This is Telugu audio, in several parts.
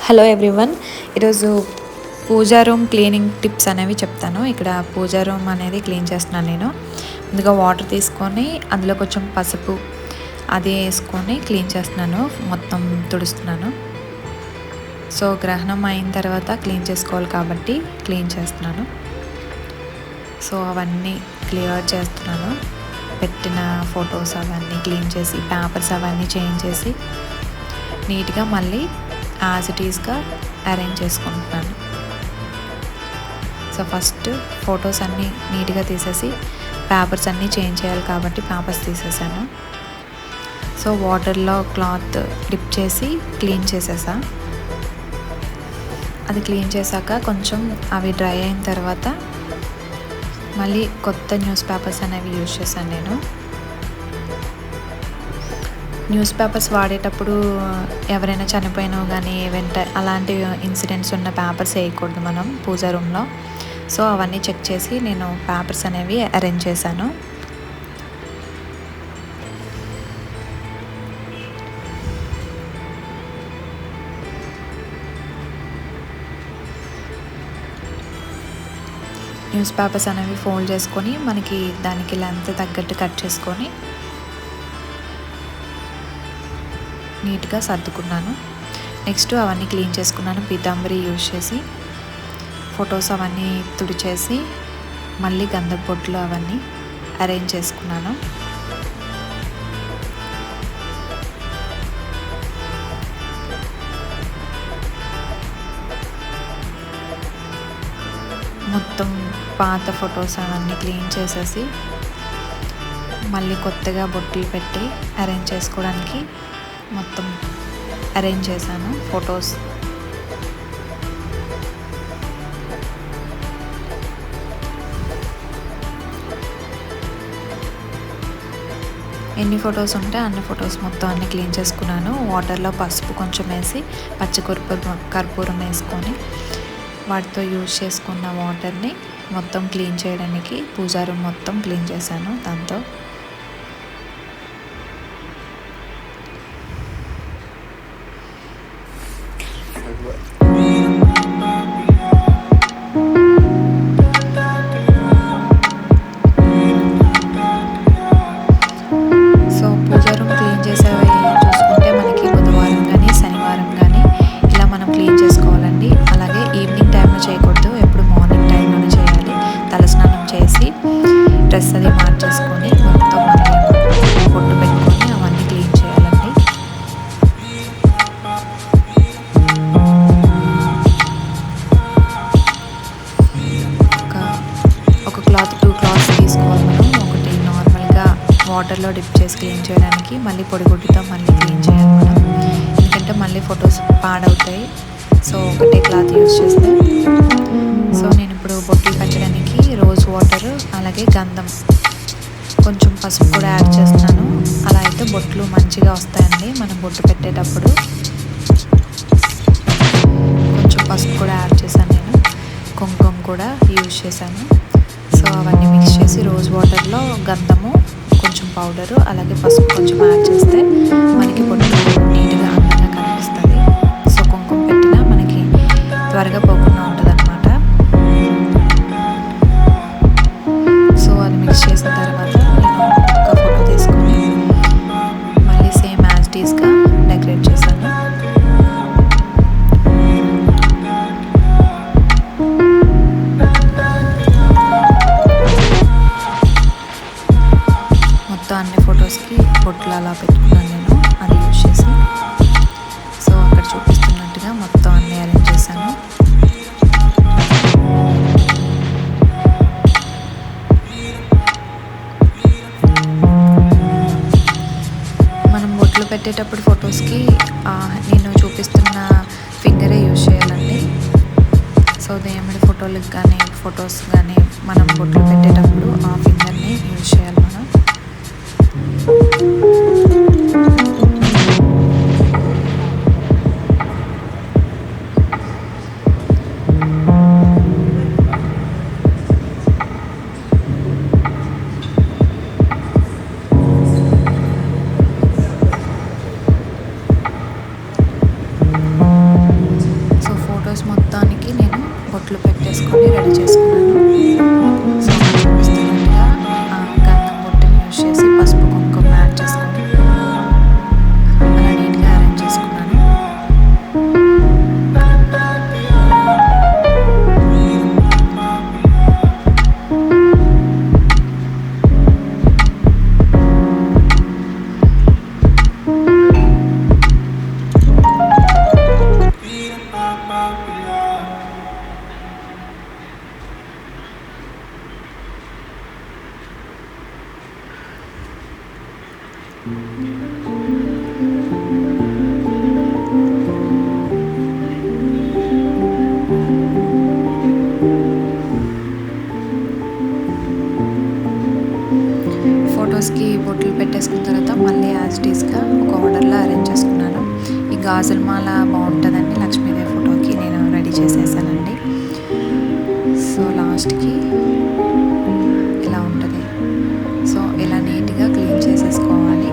Hello everyone. ఈరోజు పూజా రూమ్ క్లీనింగ్ టిప్స్ అనేవి చెప్తాను. ఇక్కడ పూజా రూమ్ అనేది క్లీన్ చేస్తున్నాను నేను. ముందుగా వాటర్ తీసుకొని అందులో కొంచెం పసుపు అది వేసుకొని క్లీన్ చేస్తున్నాను, మొత్తం తుడుస్తున్నాను. సో గ్రహణం అయిన తర్వాత క్లీన్ చేసుకోవాలి కాబట్టి క్లీన్ చేస్తున్నాను. సో అవన్నీ క్లియర్ చేస్తున్నాను. పెట్టిన ఫొటోస్ అవన్నీ క్లీన్ చేసి పేపర్స్ అవన్నీ చేంజ్ చేసి నీట్గా మళ్ళీ యాజ్ ఇట్ ఈస్గా అరేంజ్ చేసుకుంటున్నాను. సో ఫస్ట్ ఫొటోస్ అన్నీ నీట్గా తీసేసి పేపర్స్ అన్నీ చేంజ్ చేయాలి కాబట్టి పేపర్స్ తీసేసాను. సో వాటర్లో క్లాత్ డిప్ చేసి క్లీన్ చేసేసా. అది క్లీన్ చేశాక కొంచెం అవి డ్రై అయిన తర్వాత మళ్ళీ కొత్త న్యూస్ పేపర్స్ అనేవి యూజ్ చేశాను నేను. న్యూస్ పేపర్స్ వాడేటప్పుడు ఎవరైనా చనిపోయినా కానీ ఈవెంట్ అలాంటి ఇన్సిడెంట్స్ ఉన్న పేపర్స్ వేయకూడదు మనం పూజా రూమ్లో. సో అవన్నీ చెక్ చేసి నేను పేపర్స్ అనేవి అరేంజ్ చేశాను. న్యూస్ పేపర్స్ అనేవి ఫోల్డ్ చేసుకొని మనకి దానికి లెంత్ తగ్గట్టు కట్ చేసుకొని నీట్గా సర్దుకున్నాను. నెక్స్ట్ అవన్నీ క్లీన్ చేసుకున్నాను. పీతాంబరి యూజ్ చేసి ఫొటోస్ అవన్నీ తుడిచేసి మళ్ళీ గంధపు బొట్లు అవన్నీ అరేంజ్ చేసుకున్నాను. మొత్తం పాత ఫొటోస్ అవన్నీ క్లీన్ చేసేసి మళ్ళీ కొత్తగా బొట్లు పెట్టి అరేంజ్ చేసుకోవడానికి మొత్తం అరేంజ్ చేశాను ఫొటోస్. ఎన్ని ఫొటోస్ ఉంటే అన్ని ఫొటోస్ మొత్తం అన్ని క్లీన్ చేసుకున్నాను. వాటర్లో పసుపు కొంచెం వేసి కర్పూరం వేసుకొని వాటితో యూజ్ చేసుకున్న వాటర్ని మొత్తం క్లీన్ చేయడానికి పూజా రూమ్ మొత్తం క్లీన్ చేశాను దాంతో. సో పూజా రూమ్ క్లీన్ చేసేవి చూసుకుంటే మనకి బుధవారం కానీ శనివారం కానీ ఇలా మనం క్లీన్ చేసుకోవాలండి. అలాగే ఈవినింగ్ టైంలో చేయకూడదు, ఎప్పుడు మార్నింగ్ టైంలోనే చేయాలి. తలస్నానం చేసి డ్రెస్ అది మార్చేసుకొని మొత్తం పొట్టు పెట్టుకొని అవన్నీ క్లీన్ చేయాలండి. ఒక క్లాత్ 2 క్లాత్స్ తీసుకోవాలి మనం. ఒకటి నార్మల్గా వాటర్లో డిప్ చేసి క్లీన్ చేయడానికి, మళ్ళీ పొడిగుడ్డుతో మళ్ళీ క్లీన్ చేయాలి మనం, ఎందుకంటే మళ్ళీ ఫొటోస్ పాడవుతాయి. సో ఒకటే క్లాత్ యూజ్ చేస్తే. సో నేను ఇప్పుడు బొట్లు పెట్టడానికి రోజ్ వాటర్ అలాగే గంధం కొంచెం పసుపు కూడా యాడ్ చేస్తున్నాను. అలా అయితే బొట్లు మంచిగా వస్తాయండి మనం బొట్టు పెట్టేటప్పుడు. కొంచెం పసుపు కూడా యాడ్ చేశాను నేను, కుంకుమ కూడా యూజ్ చేశాను. సో అవన్నీ మిక్స్ చేసి రోజ్ వాటర్లో గంధము కొంచెం పౌడరు అలాగే పసుపు కొంచెం యాడ్ చేస్తే మనకి బొట్టు నీట్గా అందంగా కనిపిస్తుంది. సో కుంకుమ పెట్టినా మనకి త్వరగా పోకుండా ఉంటుంది అనమాట. సో అది మిక్స్ చేసిన తర్వాత నేను ఒక ఫోటో తీసుకొని మళ్ళీ సేమ్ యాజ్ ఇట్ ఈస్గా డెకరేట్ చేశాను. మొత్తం అన్ని ఫొటోస్కి బొట్లు అలా పెట్టుకున్నాను నేను అది యూజ్ చేసి. సో అక్కడ చూపిస్తున్నట్టుగా మొత్తం అన్నీ అరేంజ్ చేశాను. మనం బొట్లు పెట్టేటప్పుడు ఫొటోస్కి నేను చూపిస్తున్న ఫింగరే యూజ్ చేయాలండి. సో దేవుడి ఫోటోలకు కానీ ఫొటోస్ కానీ మనం బొట్లు పెట్టేటప్పుడు ఆ ఫింగర్ని యూజ్ చేయాలి మనం. బొట్లు పెట్టేసుకొని రెడీ చేసుకున్నాను. సో చూస్తున్నట్టుగా గంధం బొట్టుని యూజ్ చేసి పసుపు కుంకుమ యాడ్ చేసుకొని అలా నీట్గా అరేంజ్ చేసుకున్నాను. ఫొటోస్కి బొట్లు పెట్టేసుకున్న తర్వాత మళ్ళీ యాజ్ ఇట్ ఈస్గా ఒక ఆర్డర్లో అరేంజ్ చేసుకున్నాను. ఈ గాజుల మాల బాగుంటుందండి లక్ష్మీదేవి ఫోటోకి నేను రెడీ చేసేసానండి. సో లాస్ట్కి ఇలా ఉంటుంది. సో ఇలా నీట్గా క్లీన్ చేసేసుకోవాలి.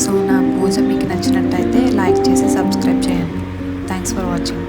సో నా పూజ మీకు నచ్చినట్టయితే లైక్ చేసి సబ్స్క్రైబ్ చేయండి. Thanks for watching.